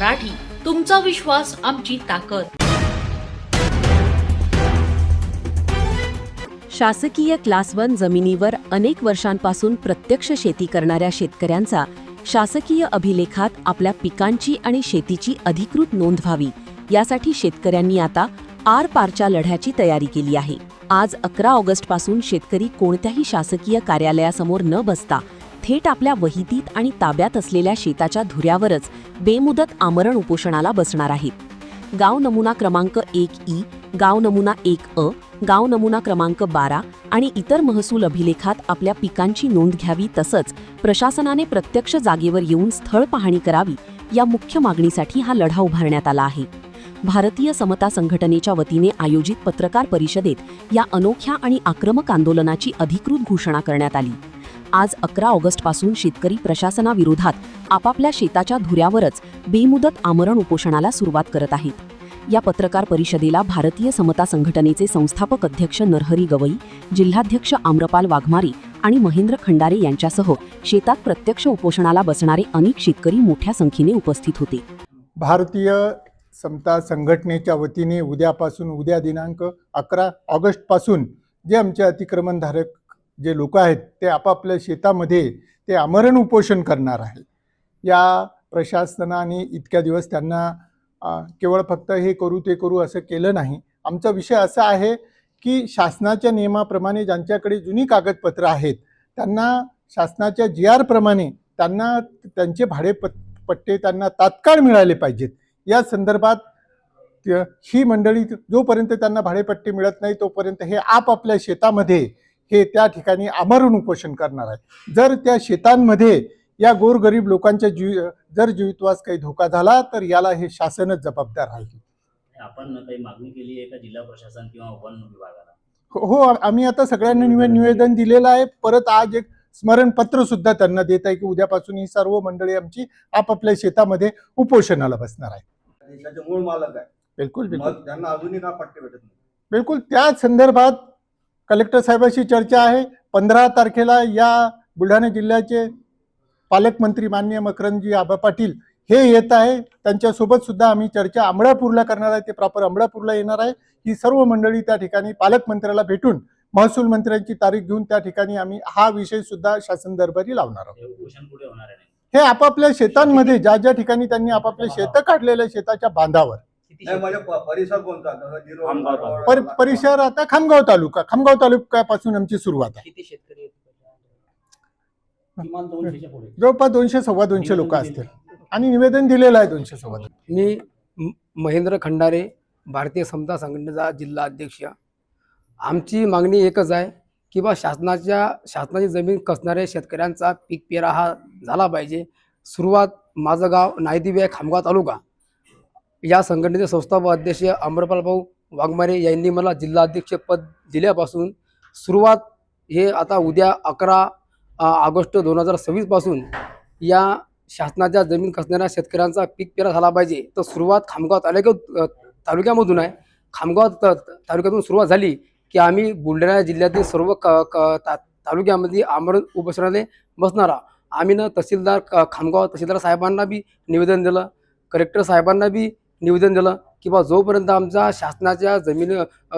मराठी, तुमचा विश्वास आमची ताकद। शासकीय क्लास 1 जमिनीवर अनेक वर्षांपासून प्रत्यक्ष शेती करणाऱ्या शेतकऱ्यांचा शासकीय अभिलेखात आपल्या पिकांची आणि शेतीची अधिकृत नोंद व्हावी, यासाठी शेतकऱ्यांनी आता आर-पारच्या लढ्याची तयारी केली आहे। आज 11 ऑगस्टपासून शेतकरी कोणत्याही शासकीय कार्यालयासमोर न बसता थेट आपल्या वहितीत आणि ताब्यात असलेल्या शेताच्या धुऱ्यावरच बेमुदत आमरण उपोषणाला बसणार आहेत। गाव नमुना क्रमांक 1E, गाव नमुना 1A, गाव नमुना क्रमांक 12 आणि इतर महसूल अभिलेखात आपल्या पिकांची नोंद घ्यावी, तसंच प्रशासनाने प्रत्यक्ष जागेवर येऊन स्थळ पाहणी करावी, या मुख्य मागणीसाठी हा लढा उभारण्यात आला आहे। भारतीय समता संघटनेच्या वतीने आयोजित पत्रकार परिषदेत या अनोख्या आणि आक्रमक आंदोलनाची अधिकृत घोषणा करण्यात आली। आज 11 ऑगस्टपासून शेतकरी प्रशासनाविरोधात आपापल्या शेताच्या धुऱ्यावरच बेमुदत आमरण उपोषणाला सुरुवात करत आहेत। या पत्रकार परिषदेला भारतीय समता संघटनेचे संस्थापक अध्यक्ष नरहरी गवई, जिल्हाध्यक्ष आम्रपाल वाघमारे आणि महेंद्र खंडारे यांच्यासह शेतात प्रत्यक्ष उपोषणाला बसणारे अनेक शेतकरी मोठ्या संख्येने उपस्थित होते। भारतीय समता संघटनेच्या वतीने उद्या दिनांक 11 ऑगस्टपासून जे आमचे अतिक्रमणधारक जे लोक आहेत ते आपापल्या शेतामध्ये ते आमरण उपोषण करणार आहे। या प्रशासनाने इतक्या दिवस त्यांना केवळ फक्त हे करू ते करू असं केलं नाही। आमचा विषय असा आहे की शासनाच्या नियमाप्रमाणे ज्यांच्याकडे जुनी कागदपत्र आहेत त्यांना शासनाच्या GR प्रमाणे त्यांना त्यांचे भाडेपट्टे त्यांना तात्काळ मिळाले पाहिजेत। या संदर्भात ही मंडळी जोपर्यंत त्यांना भाडेपट्टे मिळत नाही तोपर्यंत हे आपापल्या शेतामध्ये हे त्या ठिकाणी आमरण उपोषण करणार आहे। जर त्या शेतांमध्ये या गोरगरीब लोकांच्या जर जीवितवास काही धोका झाला तर याला हे शासनच जबाबदार राहील। आपण काही मागणी केली आहे का जिल्हा प्रशासन किंवा वन विभागाला? हो, आम्ही आता सगळ्यांना निवेदन दिलेलं आहे। परत आज एक स्मरणपत्र सुद्धा त्यांना देत आहे की उद्यापासून ही सर्व मंडळी आमची आपापल्या शेतामध्ये उपोषणाला बसणार आहे। देशाचे मूळ मालक आहे। बिलकुल त्यांना अजूनही का पट्टे भेटत नाही? बिलकुल त्या संदर्भात कलेक्टर साहेबांशी चर्चा आहे। 15 तारखेला या बुलढाणा जिल्ह्याचे पालकमंत्री माननीय मकरंदजी आबा पाटील हे येत आहे। त्यांच्यासोबत सुद्धा आम्ही चर्चा अमळापूरला करणार आहे। ते प्रॉपर अमळापूरला येणार आहे। ही सर्व मंडळी त्या ठिकाणी पालकमंत्र्याला भेटून महसूल मंत्र्यांची तारीख घेऊन त्या ठिकाणी आम्ही हा विषय सुद्धा शासन दरबारी लावणार आहोत। हे आपापल्या शेतांमध्ये ज्या ज्या ठिकाणी त्यांनी आपापले शेतं काढलेल्या शेताच्या बांधावर परिसर कोणता? परिसर आता खामगाव तालुक्यापासून आमची सुरुवात आहे। किती शेतकरी? जवळपास 200-225 लोक असतील आणि निवेदन दिलेलं आहे 200-225। मी महेंद्र खंडारे, भारतीय समता संघटनेचा जिल्हा अध्यक्ष। आमची मागणी एकच आहे की शासनाची जमीन कसणाऱ्या शेतकऱ्यांचा पीक पेरा हा झाला पाहिजे। सुरुवात माझं गाव नायदिवे आहे, खामगाव तालुका। या संघटनेचे संस्थापक अध्यक्ष अमरपाल भाऊ वाघमारे यांनी मला जिल्हाध्यक्ष पद दिल्यापासून सुरुवात हे आता उद्या 11 ऑगस्ट 2026 पासून या शासनाच्या जमीन कसणाऱ्या शेतकऱ्यांचा पीक पेरा झाला पाहिजे। तर सुरुवात खामगाव तालुक्यामधून आहे। खामगाव तालुक्यातून सुरुवात झाली की आम्ही बुलढाणा जिल्ह्यातील सर्व तालुक्यामध्ये आमरण उपोषणाला बसणार आहोत। आम्ही तहसीलदार खामगाव तहसीलदार साहेबांना बी निवेदन दिलं, कलेक्टर साहेबांना बी निवेदन दिलं की बा जोपर्यंत आमच्या शासनाच्या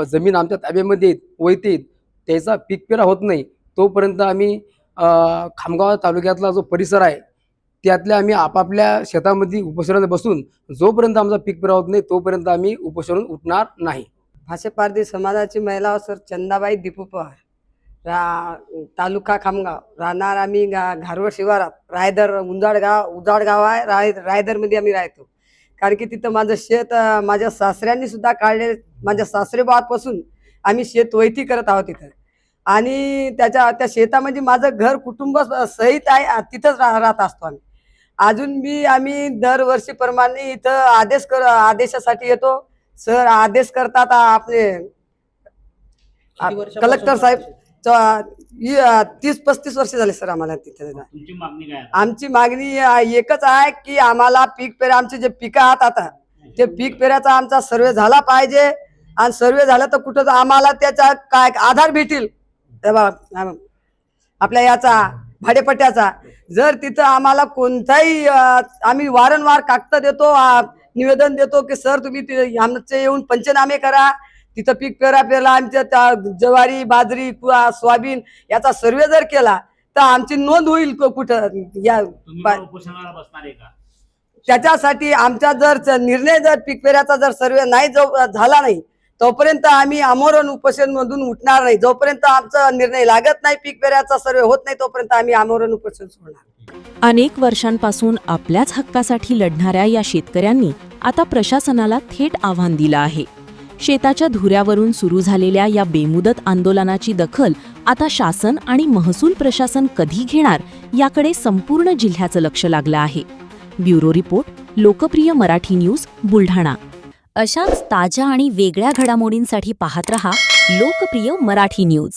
जमीन आमच्या ताब्यामध्ये येत त्याचा पीक पेरा होत नाही तोपर्यंत आम्ही खामगाव तालुक्यातला जो परिसर आहे त्यातल्या आम्ही आपापल्या शेतामध्ये उपोषणाला बसून जोपर्यंत आमचा पीक पेरा होत नाही तोपर्यंत आम्ही उपोषण उठणार नाही। भाषे पारधी समाजाची महिला सर चंदाबाई दीपू पवार, तालुका खामगाव, राहणार आम्ही घारवड शिवारात, रायदर उजाड गाव आहे। रायदरमध्ये आम्ही राहतो कारण की तिथं माझं शेत माझ्या सासऱ्यांनी सुद्धा काढले। माझ्या सासरेबापासून आम्ही शेत वैती करत आहोत तिथं आणि त्या शेतामध्ये माझं घर कुटुंब सहित आहे, तिथंच राहत असतो आम्ही। अजून बी आम्ही दरवर्षीप्रमाणे इथं आदेशासाठी येतो। सर आदेश करतात आपले कलेक्टर साहेब 30-35 वर्ष झाले सर आम्हाला तिथे। आमची मागणी एकच आहे की आम्हाला पीक पेरा आमचे जे पिकं आहात आता ते पीक पेऱ्याचा आमचा सर्वे झाला पाहिजे आणि सर्वे झाला तर कुठं आम्हाला त्याचा काय आधार भेटेल आपल्या याचा भाडेपट्ट्याचा. जर तिथं आम्हाला कोणताही आम्ही वारंवार कागद देतो, निवेदन देतो की सर तुम्ही आमचे येऊन पंचनामे करा, तिथं पीक पेरला आमच्या ज्वारी बाजरी सोयाबीन याचा सर्वे जर केला तर आमची नोंद होईल कुठं या तुम्ही पण उपोषणाला बसणार आहे का? त्याच्यासाठी आमचा जर निर्णय जर पीक पेऱ्याचा जर सर्वे नाही झाला नाही तोपर्यंत आम्ही आमरण उपोषण मधून उठणार नाही. जोपर्यंत आमचा निर्णय लागत नाही, पीक पेऱ्याचा सर्वे होत नाही, तोपर्यंत आम्ही आमरण उपोषण सोडणार. अनेक वर्षांपासून आपल्याच हक्कासाठी लढणाऱ्या या शेतकऱ्यांनी आता प्रशासनाला थेट आव्हान दिलं आहे. शेताच्या धुऱ्यावरून सुरू झालेल्या या बेमुदत आंदोलनाची दखल आता शासन आणि महसूल प्रशासन कधी घेणार याकडे संपूर्ण जिल्ह्याचं लक्ष लागलं आहे. ब्युरो रिपोर्ट, लोकप्रिय मराठी न्यूज, बुलढाणा. अशाच ताज्या आणि वेगळ्या घडामोडींसाठी पाहत रहा लोकप्रिय मराठी न्यूज.